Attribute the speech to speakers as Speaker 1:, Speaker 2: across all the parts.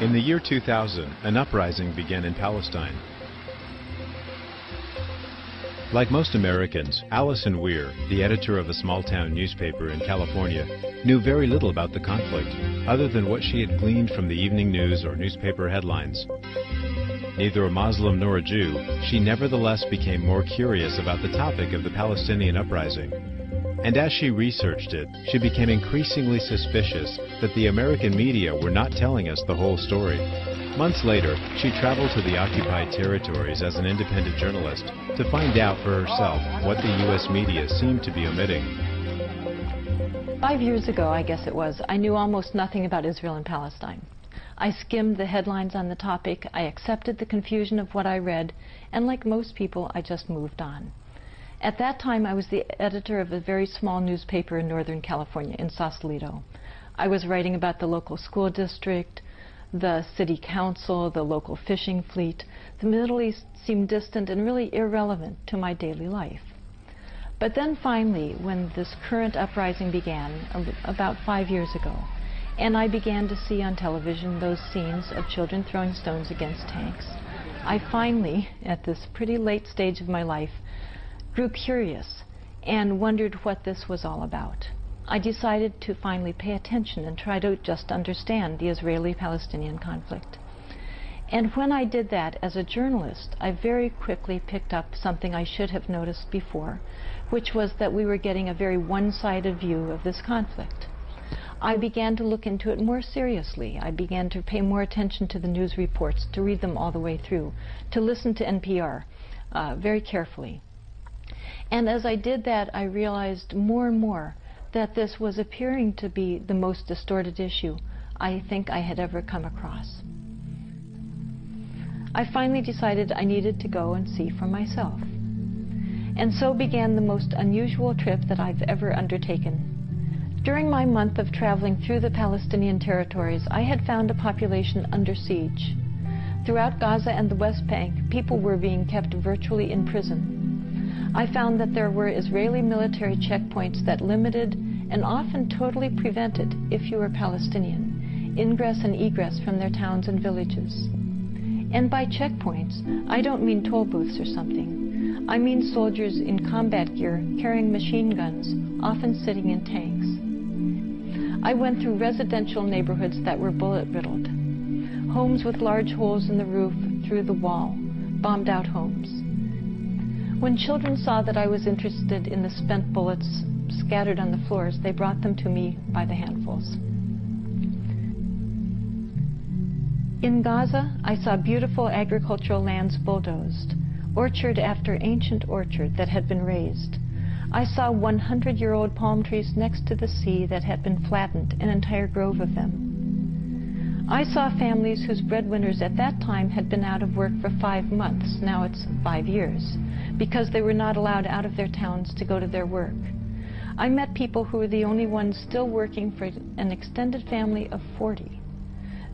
Speaker 1: In the year 2000, an uprising began in Palestine. Like most Americans, Alison Weir, the editor of a small-town newspaper in California, knew very little about the conflict, other than what she had gleaned from the evening news or newspaper headlines. Neither a Muslim nor a Jew, she nevertheless became more curious about the topic of the Palestinian uprising. And as she researched it, she became increasingly suspicious that the American media were not telling us the whole story. Months later, she traveled to the occupied territories as an independent journalist to find out for herself what the U.S. media seemed to be omitting.
Speaker 2: 5 years ago, I guess it was, I knew almost nothing about Israel and Palestine. I skimmed the headlines on the topic, I accepted the confusion of what I read, and like most people, I just moved on. At that time, I was the editor of a very small newspaper in Northern California, in Sausalito. I was writing about the local school district, the city council, the local fishing fleet. The Middle East seemed distant and really irrelevant to my daily life. But then finally, when this current uprising began, about 5 years ago, and I began to see on television those scenes of children throwing stones against tanks, I finally, at this pretty late stage of my life, grew curious and wondered what this was all about. I decided to finally pay attention and try to just understand the Israeli-Palestinian conflict. And when I did that as a journalist, I very quickly picked up something I should have noticed before, which was that we were getting a very one-sided view of this conflict. I began to look into it more seriously. I began to pay more attention to the news reports, to read them all the way through, to listen to NPR very carefully. And as I did that, I realized more and more that this was appearing to be the most distorted issue I think I had ever come across. I finally decided I needed to go and see for myself. And so began the most unusual trip that I've ever undertaken. During my month of traveling through the Palestinian territories, I had found a population under siege. Throughout Gaza and the West Bank, people were being kept virtually in prison. I found that there were Israeli military checkpoints that limited and often totally prevented, if you were Palestinian, ingress and egress from their towns and villages. And by checkpoints, I don't mean toll booths or something. I mean soldiers in combat gear carrying machine guns, often sitting in tanks. I went through residential neighborhoods that were bullet-riddled, homes with large holes in the roof through the wall, bombed-out homes. When children saw that I was interested in the spent bullets scattered on the floors, they brought them to me by the handfuls. In Gaza, I saw beautiful agricultural lands bulldozed, orchard after ancient orchard that had been razed. I saw 100-year-old palm trees next to the sea that had been flattened, an entire grove of them. I saw families whose breadwinners at that time had been out of work for 5 months, now it's 5 years, because they were not allowed out of their towns to go to their work. I met people who were the only ones still working for an extended family of 40.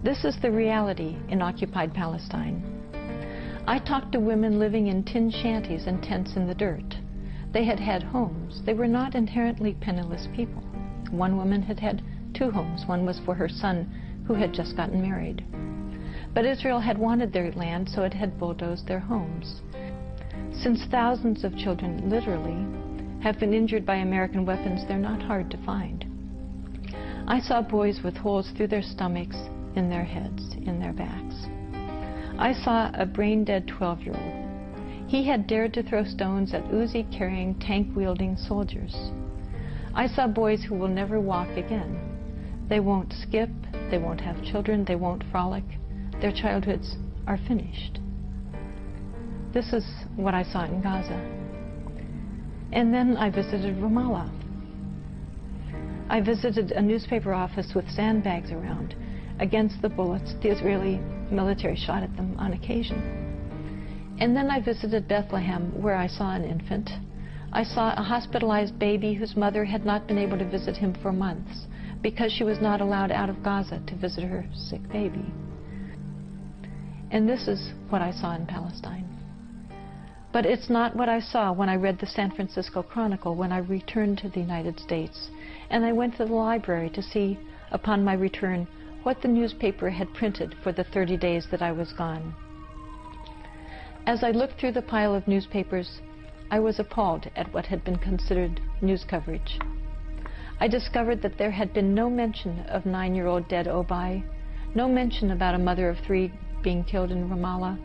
Speaker 2: This is the reality in occupied Palestine. I talked to women living in tin shanties and tents in the dirt. They had had homes. They were not inherently penniless people. One woman had had 2 homes. One was for her son, who had just gotten married. But Israel had wanted their land, so it had bulldozed their homes. Since thousands of children, literally, have been injured by American weapons, they're not hard to find. I saw boys with holes through their stomachs, in their heads, in their backs. I saw a brain-dead 12-year-old. He had dared to throw stones at Uzi-carrying, tank-wielding soldiers. I saw boys who will never walk again. They won't skip, they won't have children, they won't frolic. Their childhoods are finished. This is what I saw in Gaza. And then I visited Ramallah. I visited a newspaper office with sandbags around. Against the bullets, the Israeli military shot at them on occasion. And then I visited Bethlehem, where I saw an infant. I saw a hospitalized baby whose mother had not been able to visit him for months because she was not allowed out of Gaza to visit her sick baby. And this is what I saw in Palestine. But it's not what I saw when I read the San Francisco Chronicle when I returned to the United States. And I went to the library to see, upon my return, what the newspaper had printed for the 30 days that I was gone. As I looked through the pile of newspapers, I was appalled at what had been considered news coverage. I discovered that there had been no mention of 9-year-old dead Obai, no mention about a mother of 3 being killed in Ramallah,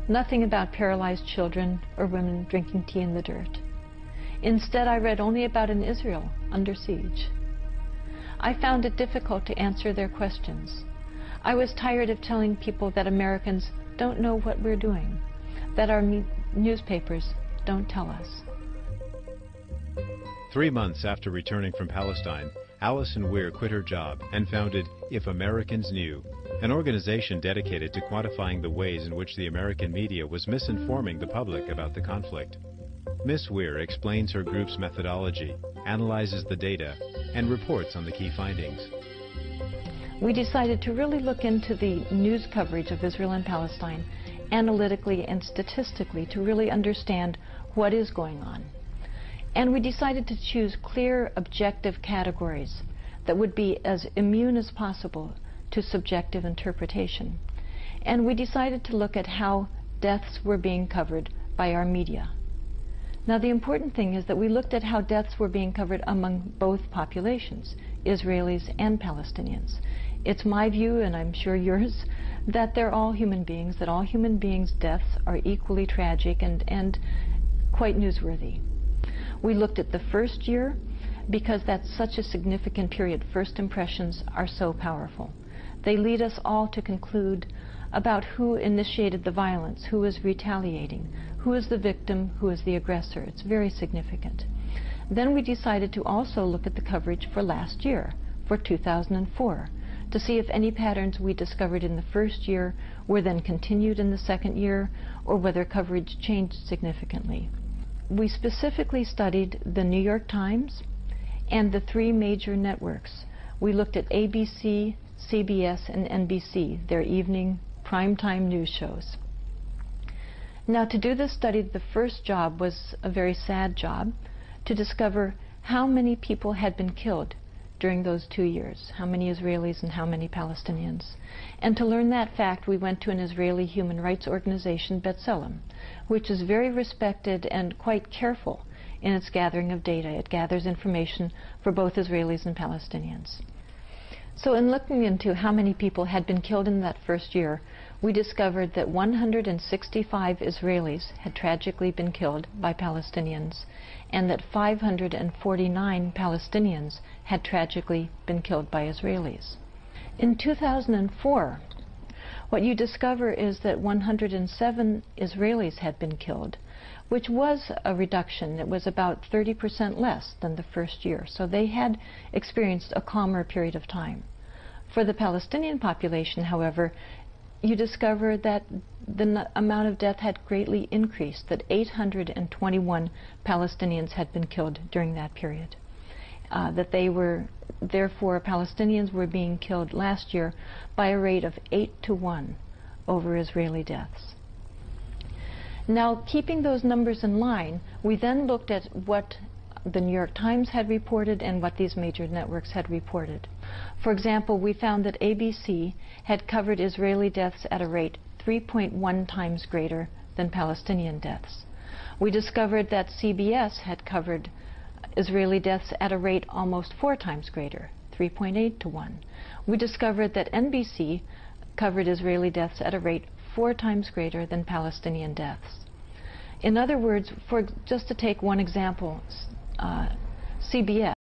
Speaker 2: nothing about paralyzed children or women drinking tea in the dirt. Instead, I read only about an Israel under siege. I found it difficult to answer their questions. I was tired of telling people that Americans don't know what we're doing, that our newspapers don't tell us.
Speaker 1: 3 months after returning from Palestine, Alison Weir quit her job and founded If Americans Knew, an organization dedicated to quantifying the ways in which the American media was misinforming the public about the conflict. Ms. Weir explains her group's methodology, analyzes the data, and reports on the key findings.
Speaker 2: We decided to really look into the news coverage of Israel and Palestine analytically and statistically to really understand what is going on. And we decided to choose clear, objective categories that would be as immune as possible to subjective interpretation. And we decided to look at how deaths were being covered by our media. Now, the important thing is that we looked at how deaths were being covered among both populations, Israelis and Palestinians. It's my view, and I'm sure yours, that they're all human beings, that all human beings' deaths are equally tragic and quite newsworthy. We looked at the first year because that's such a significant period. First impressions are so powerful. They lead us all to conclude about who initiated the violence, who is retaliating, who is the victim, who is the aggressor. It's very significant. Then we decided to also look at the coverage for last year, for 2004, to see if any patterns we discovered in the first year were then continued in the second year, or whether coverage changed significantly. We specifically studied the New York Times and the 3 major networks. We looked at ABC, CBS, and NBC, their evening primetime news shows. Now, to do this study, the first job was a very sad job, to discover how many people had been killed during those 2 years, how many Israelis and how many Palestinians. And to learn that fact, we went to an Israeli human rights organization, B'Tselem, which is very respected and quite careful in its gathering of data. It gathers information for both Israelis and Palestinians. So in looking into how many people had been killed in that first year, we discovered that 165 Israelis had tragically been killed by Palestinians, and that 549 Palestinians had tragically been killed by Israelis. In 2004, what you discover is that 107 Israelis had been killed, which was a reduction. It was about 30% less than the first year. So they had experienced a calmer period of time. For the Palestinian population, however, you discover that the amount of death had greatly increased, that 821 Palestinians had been killed during that period. That they were, therefore, Palestinians were being killed last year by a rate of 8-to-1 over Israeli deaths. Now, keeping those numbers in line, we then looked at what the New York Times had reported and what these major networks had reported. For example, we found that ABC had covered Israeli deaths at a rate 3.1 times greater than Palestinian deaths. We discovered that CBS had covered Israeli deaths at a rate almost 4 times greater, 3.8-to-1. We discovered that NBC covered Israeli deaths at a rate 4 times greater than Palestinian deaths. In other words, just to take one example, CBS